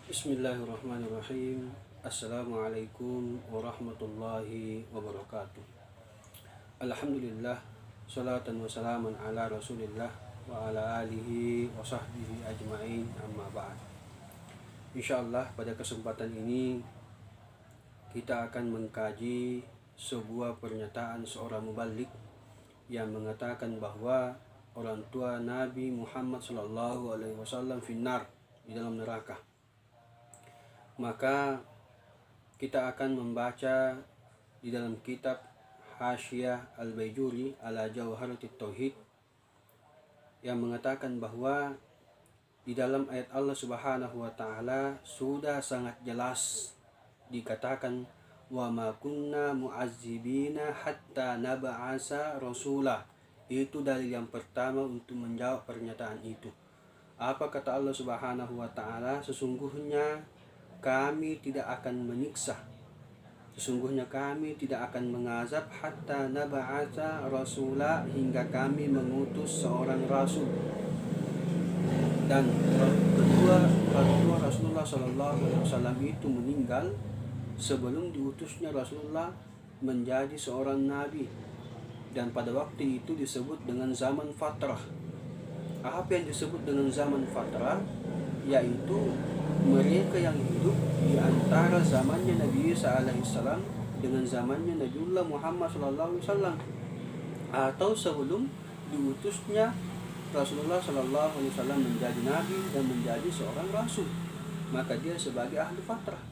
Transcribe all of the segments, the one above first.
Bismillahirrahmanirrahim. Assalamualaikum warahmatullahi wabarakatuh. Alhamdulillah, salatan wa salaman ala rasulillah wa ala alihi wa sahbihi ajma'in, amma ba'd. Insyaallah pada kesempatan ini kita akan mengkaji sebuah pernyataan seorang mubalik yang mengatakan bahwa orang tua Nabi Muhammad SAW finnar, di dalam neraka. Maka kita akan membaca di dalam kitab Hasyiah Al-Baijuri ala Jawharatit Tauhid yang mengatakan bahwa di dalam ayat Allah Subhanahu wa taala sudah sangat jelas dikatakan wa ma kunna mu'azzibina hatta nab'asa rasula. Itu dalil yang pertama untuk menjawab pernyataan itu. Apa kata Allah Subhanahu wa taala? Sesungguhnya kami tidak akan menyiksa, sesungguhnya kami tidak akan mengazab hatta nab'atsa rasula, hingga kami mengutus seorang rasul. Dan kedua Rasulullah SAW itu meninggal sebelum diutusnya Rasulullah menjadi seorang nabi, dan pada waktu itu disebut dengan zaman fatrah. Apa yang disebut dengan zaman fatrah? Yaitu mereka yang hidup di antara zamannya Nabi Isa alaihissalam dengan zamannya Nabiullah Muhammad SAW, atau sebelum diutusnya Rasulullah SAW menjadi nabi dan menjadi seorang rasul, maka dia sebagai ahli fatrah.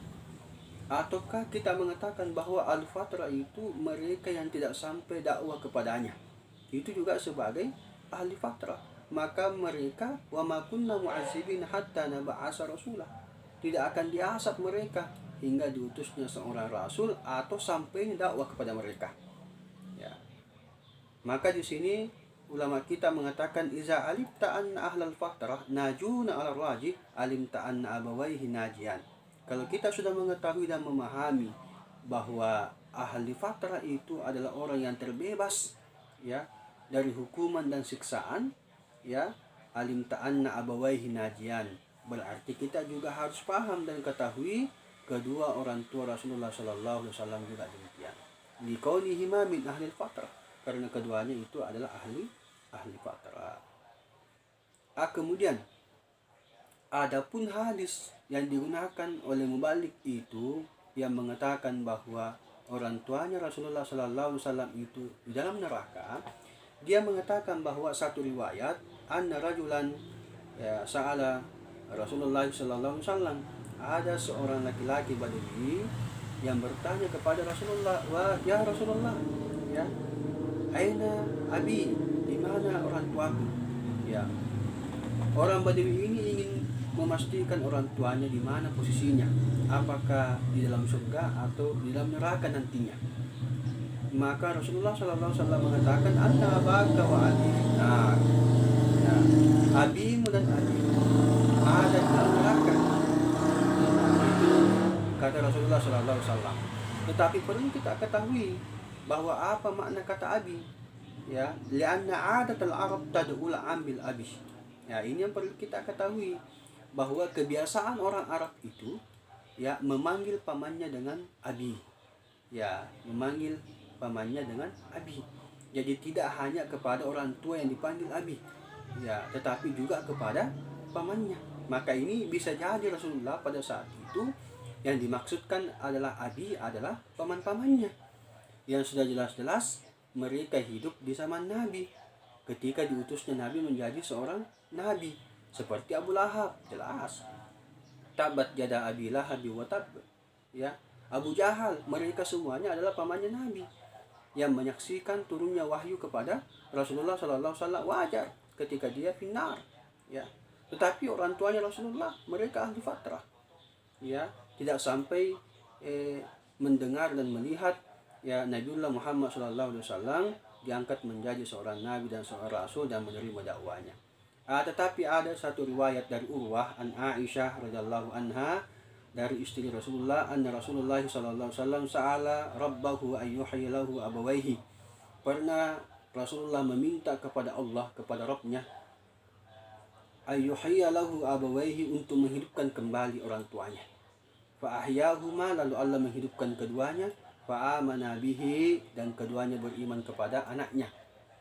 Ataukah kita mengatakan bahwa ahli fatrah itu mereka yang tidak sampai dakwah kepadanya, itu juga sebagai ahli fatrah? Maka mereka wa ma kunna mu'azzibin hatta nab'asa rasulah, tidak akan diazab mereka hingga diutusnya seorang rasul atau sampai dakwah kepada mereka. Ya. Maka di sini ulama kita mengatakan iza alimta anna ahlal fatrah najuna ala rajih alimta anna abawaihi najian. Kalau kita sudah mengetahui dan memahami bahwa ahli fatrah itu adalah orang yang terbebas, ya, dari hukuman dan siksaan, ya, alimta anna abawaihi najian, berarti kita juga harus paham dan ketahui kedua orang tua Rasulullah SAW juga demikian. Liqaulihima min ahli fatrah, karena keduanya itu adalah ahli fatrah. Kemudian adapun hadis yang digunakan oleh mubalik itu yang mengatakan bahwa orang tuanya Rasulullah SAW itu di dalam neraka, dia mengatakan bahwa satu riwayat anna rajulan, ya, sa'ala Rasulullah SAW, ada seorang laki-laki Badui yang bertanya kepada Rasulullah, wah ya Rasulullah, ya, aina abi, di mana orang tuaku? Ya, orang Badui ini ingin memastikan orang tuanya di mana posisinya, apakah di dalam surga atau di dalam neraka nantinya. Maka Rasulullah SAW mengatakan anta abaka wa abi finnar, ya, abimu dan abimu ada di dalam neraka. Itu kata Rasulullah SAW. Tetapi perlu kita ketahui bahwa apa makna kata abi, ya, lianna adatul arab tad'ul ambil abi. Ya, ini yang perlu kita ketahui, bahwa kebiasaan orang Arab itu, ya, memanggil pamannya dengan abi, ya, memanggil pamannya dengan abi. Jadi tidak hanya kepada orang tua yang dipanggil abi, ya, tetapi juga kepada pamannya. Maka ini bisa jadi Rasulullah pada saat itu yang dimaksudkan adalah abi adalah paman-pamannya, yang sudah jelas-jelas mereka hidup di zaman Nabi ketika diutusnya Nabi menjadi seorang nabi, seperti Abu Lahab, jelas tabat yada abi lahab wa tab, ya, Abu Jahal, mereka semuanya adalah pamannya Nabi yang menyaksikan turunnya wahyu kepada Rasulullah SAW. Wajar ketika dia finnar, ya. Tetapi orang tuanya Rasulullah mereka ahli fatrah, ya, tidak sampai mendengar dan melihat, ya, Nabiullah Muhammad SAW diangkat menjadi seorang nabi dan seorang rasul dan menerima dakwanya. Tetapi ada satu riwayat dari Urwah an Aisyah radhiyallahu anha, dari istri Rasulullah, anna Rasulullah sallallahu alaihi wasallam sa'ala rabbahu ayyuhyi lahu abawaihi. Pernah Rasulullah meminta kepada Allah, kepada Rabbnya, ayyuhayya lahu abawaihi, untuk menghidupkan kembali orang tuanya. Fa ahyahuma, lalu Allah menghidupkan keduanya. Fa amana bihi, dan keduanya beriman kepada anaknya,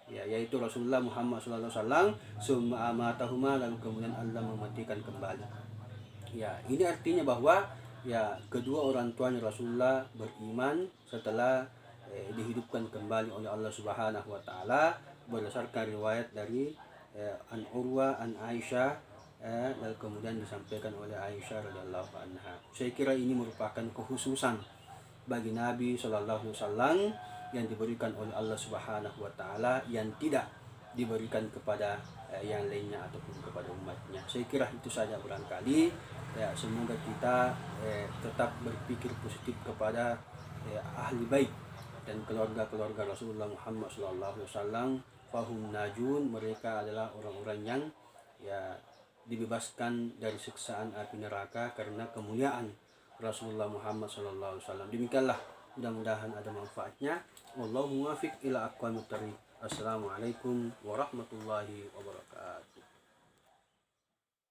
ya, yaitu Rasulullah Muhammad SAW. Summa amatahuma, lalu kemudian Allah mematikan kembali. Ya, ini artinya bahwa ya kedua orang tuanya Rasulullah beriman setelah dihidupkan kembali oleh Allah Subhanahu wa taala, berdasarkan riwayat dari an Urwa an Aisyah, dan kemudian disampaikan oleh Aisyah radhiyallahu anha. Saya kira ini merupakan kekhususan bagi Nabi Shallallahu Alaihi Wasallam yang diberikan oleh Allah Subhanahu wa taala, yang tidak diberikan kepada yang lainnya ataupun kepada umatnya. Saya kira itu saja barangkali. Ya, semoga kita tetap berpikir positif kepada ahli bait dan keluarga-keluarga Rasulullah Muhammad SAW. Fahum najun, mereka adalah orang-orang yang ya dibebaskan dari siksaan api neraka karena kemuliaan Rasulullah Muhammad SAW. Demikianlah, mudah-mudahan ada manfaatnya. Wallahu muwaffiq ila aqwamit thariq. Assalamualaikum warahmatullahi wabarakatuh.